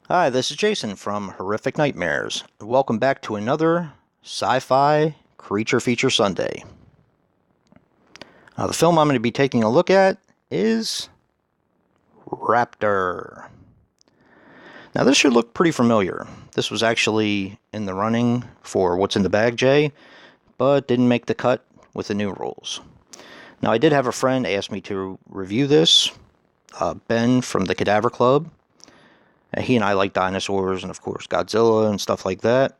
Hi, this is Jason from Horrific Nightmares. Welcome back to another Sci-Fi Creature Feature Sunday. The film I'm going to be taking a look at is Raptor. Now this should look pretty familiar. This was actually in the running for What's in the Bag, Jay, but didn't make the cut with the new rules. Now I did have a friend ask me to review this, Ben from the Cadaver Club. He and I like dinosaurs and, of course, Godzilla and stuff like that.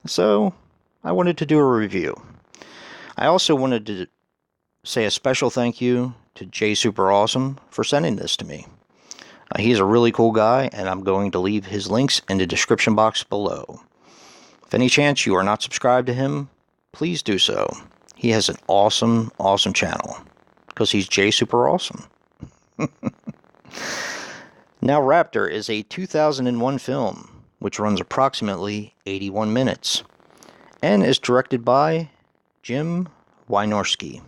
So, I wanted to do a review. I also wanted to say a special thank you to Jsuperawesome for sending this to me. He's a really cool guy, and I'm going to leave his links in the description box below. If any chance you are not subscribed to him, please do so. He has an awesome, awesome channel, because he's Jsuperawesome. Now, Raptor is a 2001 film, which runs approximately 81 minutes, and is directed by Jim Wynorski.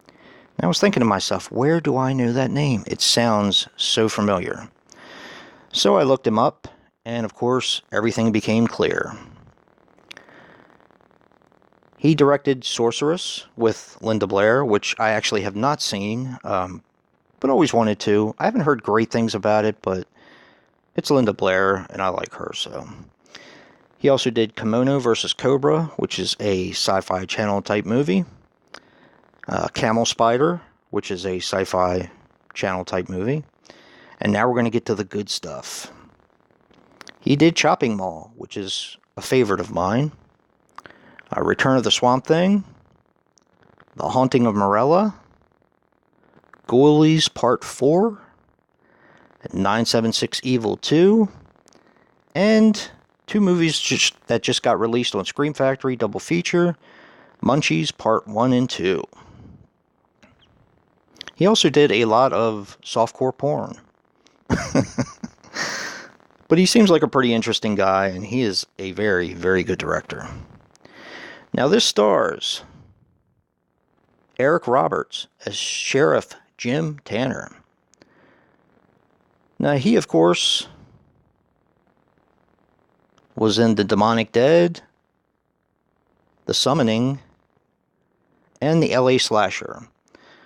And I was thinking to myself, where do I know that name? It sounds so familiar. So I looked him up, and of course, everything became clear. He directed Sorceress with Linda Blair, which I actually have not seen, but always wanted to. I haven't heard great things about it, but it's Linda Blair, and I like her, so. He also did Kimono vs. Cobra, which is a Sci-Fi Channel type movie. Camel Spider, which is a Sci-Fi Channel type movie. And now we're going to get to the good stuff. He did Chopping Mall, which is a favorite of mine. Return of the Swamp Thing. The Haunting of Morella. Ghoulies Part 4, 976 Evil 2, and two movies that just got released on Scream Factory double feature, Munchies Part 1 and 2. He also did a lot of softcore porn. But he seems like a pretty interesting guy, and he is a very, very good director. Now this stars Eric Roberts as Sheriff Jim Tanner. Now, he, of course, was in The Demonic Dead, The Summoning, and the LA Slasher.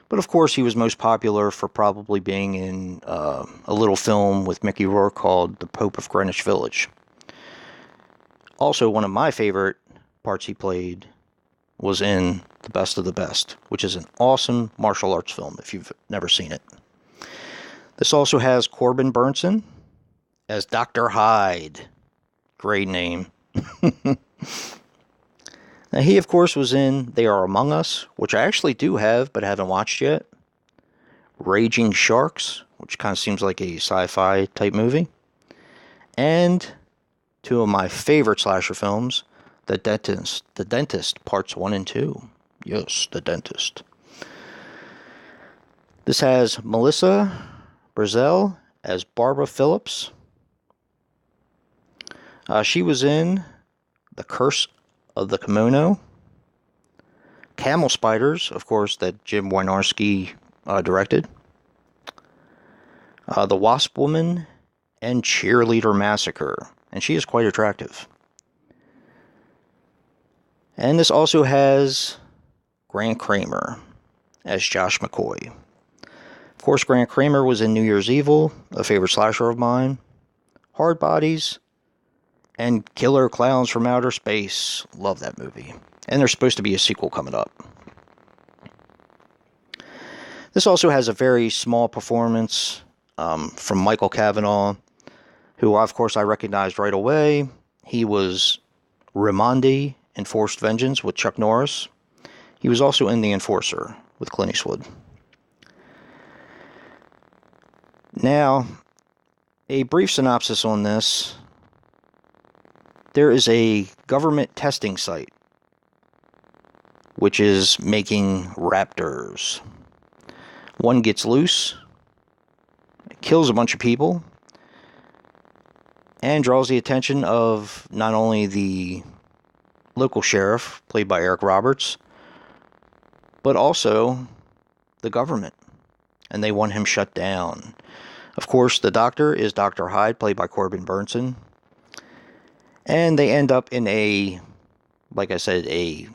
But, of course, he was most popular for probably being in a little film with Mickey Rourke called The Pope of Greenwich Village. Also, one of my favorite parts he played was in The Best of the Best, which is an awesome martial arts film if you've never seen it. This also has Corbin Burnson as Dr. Hyde. Great name. Now, he, of course, was in They Are Among Us, which I actually do have, but haven't watched yet. Raging Sharks, which kind of seems like a sci-fi type movie. And two of my favorite slasher films, The Dentist, Parts 1 and 2. Yes, The Dentist. This has Melissa Brazel as Barbara Phillips. She was in The Curse of the Kimono. Camel Spiders, of course, that Jim Wynorski directed. The Wasp Woman and Cheerleader Massacre. And she is quite attractive. And this also has Grant Kramer as Josh McCoy. Of course, Grant Kramer was in New Year's Evil, a favorite slasher of mine, Hard Bodies, and Killer Clowns from Outer Space. Love that movie. And there's supposed to be a sequel coming up. This also has a very small performance from Michael Cavanaugh, who, of course, I recognized right away. He was Raimondi in Forced Vengeance with Chuck Norris. He was also in The Enforcer with Clint Eastwood. Now, a brief synopsis on this. There is a government testing site which is making raptors. One gets loose, kills a bunch of people, and draws the attention of not only the local sheriff, played by Eric Roberts, but also the government. And they want him shut down. Of course, the doctor is Dr. Hyde, played by Corbin Burnson. And they end up in a, like I said, a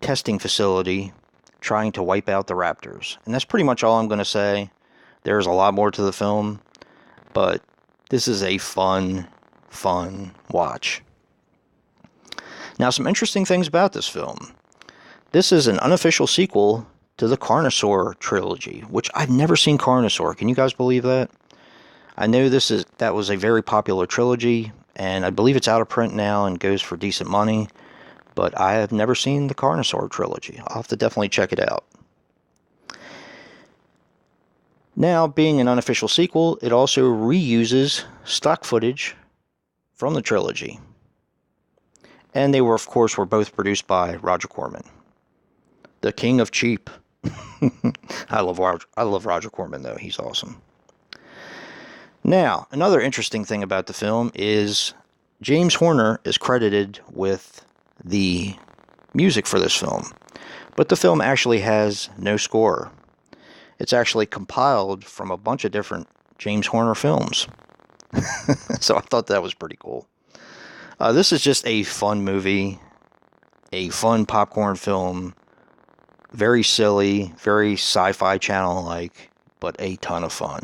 testing facility trying to wipe out the Raptors. And that's pretty much all I'm going to say. There's a lot more to the film, but this is a fun watch. Now, some interesting things about this film. This is an unofficial sequel to the Carnosaur trilogy, which I've never seen Carnosaur. Can you guys believe that? I know that was a very popular trilogy, and I believe it's out of print now and goes for decent money, but I have never seen the Carnosaur trilogy. I'll have to definitely check it out. Now, being an unofficial sequel, it also reuses stock footage from the trilogy. And they were, of course, both produced by Roger Corman, the king of cheap. I love Roger Corman, though. He's awesome. Now, another interesting thing about the film is James Horner is credited with the music for this film, but the film actually has no score. It's actually compiled from a bunch of different James Horner films. So I thought that was pretty cool. This is just a fun movie, a fun popcorn film, very silly, very Sci-Fi Channel-like, but a ton of fun.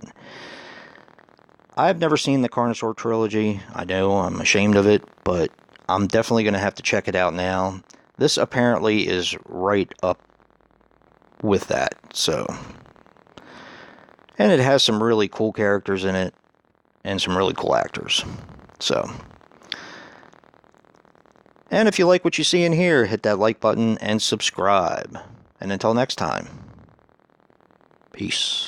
I've never seen the Carnosaur trilogy. I know, I'm ashamed of it, but I'm definitely going to have to check it out now. This apparently is right up with that, so. And it has some really cool characters in it, and some really cool actors, so. And if you like what you see in here, hit that like button and subscribe. And until next time, peace.